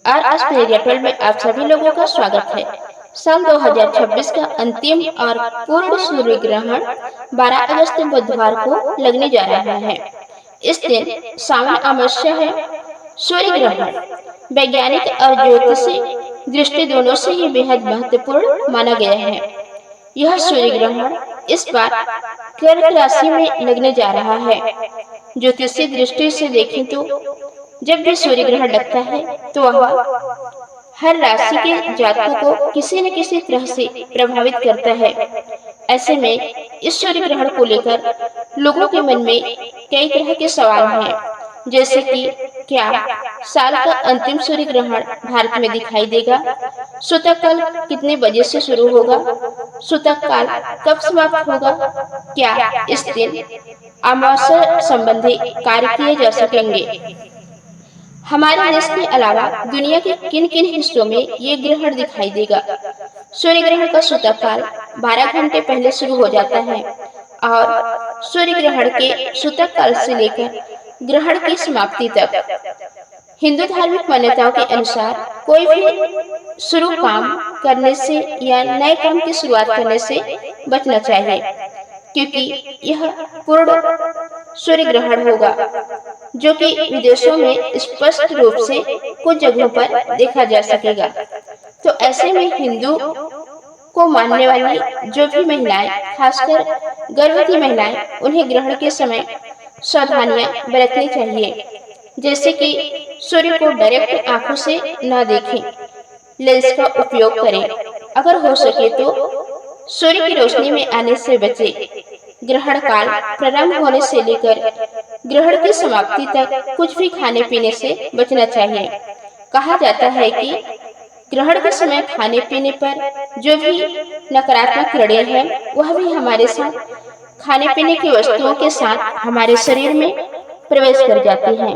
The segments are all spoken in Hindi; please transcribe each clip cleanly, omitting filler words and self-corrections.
और आज मेरे 12 में आप सभी लोगों का स्वागत है। साल 2026 का अंतिम और पूर्ण सूर्य ग्रहण 12 अगस्त बुधवार को लगने जा रहा है। इस दिन श्रावण अमावस्या है। सूर्य ग्रहण वैज्ञानिक और ज्योतिषी दृष्टि दोनों से ही बेहद महत्वपूर्ण माना गया है। यह सूर्य ग्रहण इस बार कर्क राशि में लगने जा रहा है। ज्योतिषीय दृष्टि से देखें तो जब भी सूर्य ग्रहण लगता है तो वह हर राशि के जातकों को किसी न किसी तरह से प्रभावित करता है। ऐसे में इस सूर्य ग्रहण को लेकर लोगों के मन में कई तरह के सवाल हैं, जैसे कि क्या साल का अंतिम सूर्य ग्रहण भारत में दिखाई देगा? सूतक काल कितने बजे से शुरू होगा? सूतक काल कब समाप्त होगा? क्या इस दिन अमावस्या संबंधी कार्य किए जा सकेंगे? हमारे देश के अलावा दुनिया के किन किन हिस्सों में ये ग्रहण दिखाई देगा? सूर्य ग्रहण का सूतक काल 12 घंटे पहले शुरू हो जाता है और सूर्य ग्रहण के सूतक काल से लेकर ग्रहण की समाप्ति तक हिंदू धार्मिक मान्यताओं के अनुसार कोई भी शुरू काम करने से या नए काम की शुरुआत करने से बचना चाहिए, क्योंकि यह पूर्ण सूर्य ग्रहण होगा जो कि विदेशों में स्पष्ट रूप से कुछ जगहों पर देखा जा सकेगा। तो ऐसे में हिंदू को मानने वाली जो भी महिलाएं, खासकर गर्भवती महिलाएं, उन्हें ग्रहण के समय सावधानियां बरतनी चाहिए, जैसे कि सूर्य को डायरेक्ट आंखों से न देखें, लेंस का उपयोग करें, अगर हो सके तो सूर्य की रोशनी में आने से बचें। ग्रहण काल प्रारंभ होने से लेकर ग्रहण की समाप्ति तक कुछ भी खाने पीने से बचना चाहिए। कहा जाता है कि ग्रहण के समय खाने पीने पर जो भी नकारात्मक किरणें हैं वह भी हमारे साथ खाने पीने की वस्तुओं के साथ हमारे शरीर में प्रवेश कर जाती हैं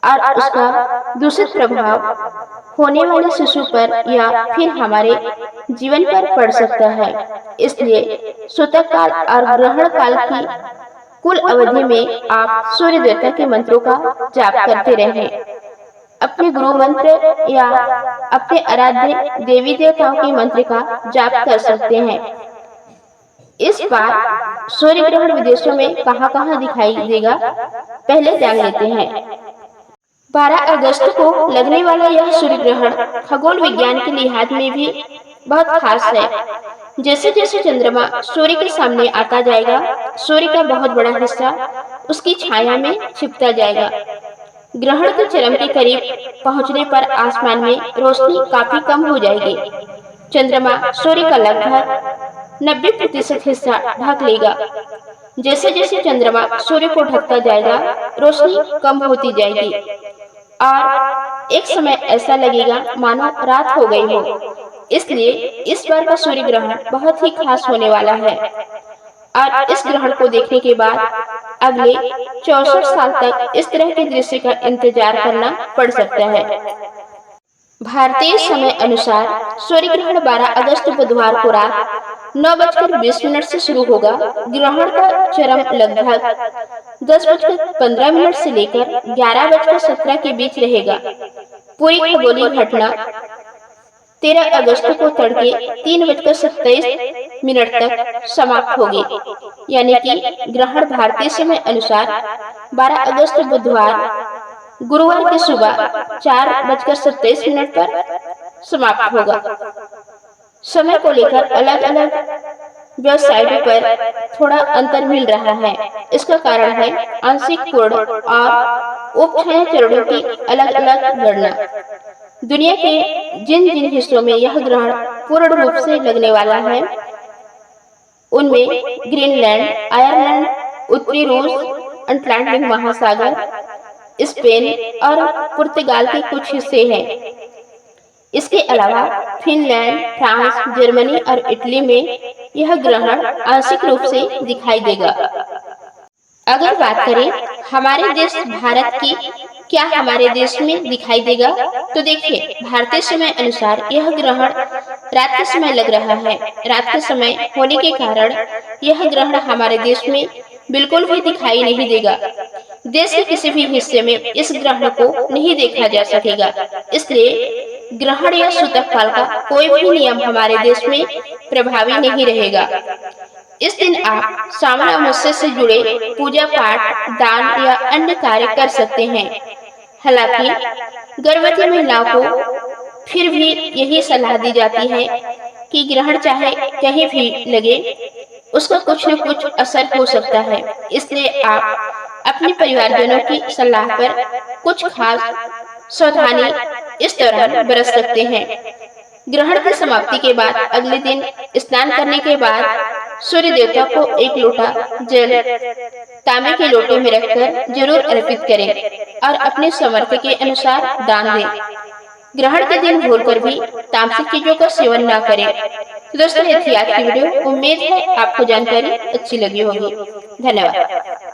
और उसका दूषित प्रभाव होने वाले शिशु पर या फिर हमारे जीवन पर पड़ सकता है। इसलिए सूतक काल और ग्रहण काल की कुल अवधि में आप सूर्य देवता के मंत्रों का जाप करते रहें। अपने गुरु मंत्र या अपने आराध्य देवी देवताओं के मंत्र का जाप कर सकते हैं। इस बार सूर्य ग्रहण विदेशों में कहां-कहां दिखाई देगा, पहले जान लेते हैं। 12 अगस्त को लगने वाला यह सूर्य ग्रहण खगोल विज्ञान के लिहाज में भी बहुत खास है। जैसे जैसे चंद्रमा सूर्य के सामने आता जाएगा, सूर्य का बहुत बड़ा हिस्सा उसकी छाया में छिपता जाएगा। ग्रहण के चरम के करीब पहुंचने पर आसमान में रोशनी काफी कम हो जाएगी। चंद्रमा सूर्य का लगभग 90% हिस्सा ढक लेगा। जैसे जैसे चंद्रमा सूर्य को ढकता जाएगा, रोशनी कम होती जाएगी और एक समय ऐसा लगेगा मानो रात हो गई हो। इसलिए इस बार का सूर्य ग्रहण बहुत ही खास होने वाला है और इस ग्रहण को देखने के बाद अगले 64 साल तक इस तरह के दृश्य का इंतजार करना पड़ सकता है। भारतीय समय अनुसार सूर्य ग्रहण 12 अगस्त बुधवार को रात 9:20 से शुरू होगा। ग्रहण का चरम लगभग 10:15 से लेकर 11:17 के बीच रहेगा। पूरी खगोलीय घटना 13 अगस्त को तड़के 3:27 तक समाप्त होगी, यानी कि ग्रहण भारतीय समय अनुसार 12 अगस्त बुधवार गुरुवार की सुबह 4:27 पर समाप्त होगा। समय को लेकर अलग अलग वेबसाइटों पर थोड़ा अंतर मिल रहा है। इसका कारण है आंशिक पूर्ण और उपछाया चरणों की अलग अलग गणना। दुनिया के जिन जिन हिस्सों में यह ग्रहण पूर्ण रूप से लगने वाला है उनमें ग्रीनलैंड, आयरलैंड, उत्तरी रूस, अटलांटिक महासागर, स्पेन और पुर्तगाल के कुछ हिस्से हैं। इसके अलावा फिनलैंड, फ्रांस, जर्मनी और इटली में यह ग्रहण आंशिक रूप से दिखाई देगा। अगर बात करें हमारे देश भारत की, क्या हमारे देश में दिखाई देगा? तो देखिए, भारतीय समय अनुसार यह ग्रहण रात के समय लग रहा है। रात के समय होने के कारण यह ग्रहण हमारे देश में बिल्कुल भी दिखाई नहीं देगा। देश के किसी भी हिस्से में इस ग्रहण को नहीं देखा जा सकेगा। इसलिए ग्रहण या सूतक काल का कोई भी नियम हमारे देश में प्रभावी नहीं रहेगा। इस दिन आप श्रावण अमावस्या से जुड़े पूजा पाठ, दान या अन्य कार्य कर सकते हैं। हालांकि गर्भवती महिलाओं को फिर भी यही सलाह दी जाती है कि ग्रहण चाहे कहीं भी लगे, उसका कुछ न कुछ असर हो सकता है। इसलिए आप अपने परिवारजनों की सलाह पर कुछ खास सावधानी इस दौरान बरत सकते हैं। ग्रहण की समाप्ति के बाद अगले दिन स्नान करने के बाद सूर्य देवता को एक लोटा जल तांबे के लोटे में रखकर जरूर अर्पित करें और अपने सामर्थ्य के अनुसार दान दें। ग्रहण के दिन भूलकर भी तामसिक चीजों का सेवन न करें। तो दोस्तों, ये थी आज की वीडियो। उम्मीद है आपको जानकारी अच्छी लगी होगी। धन्यवाद।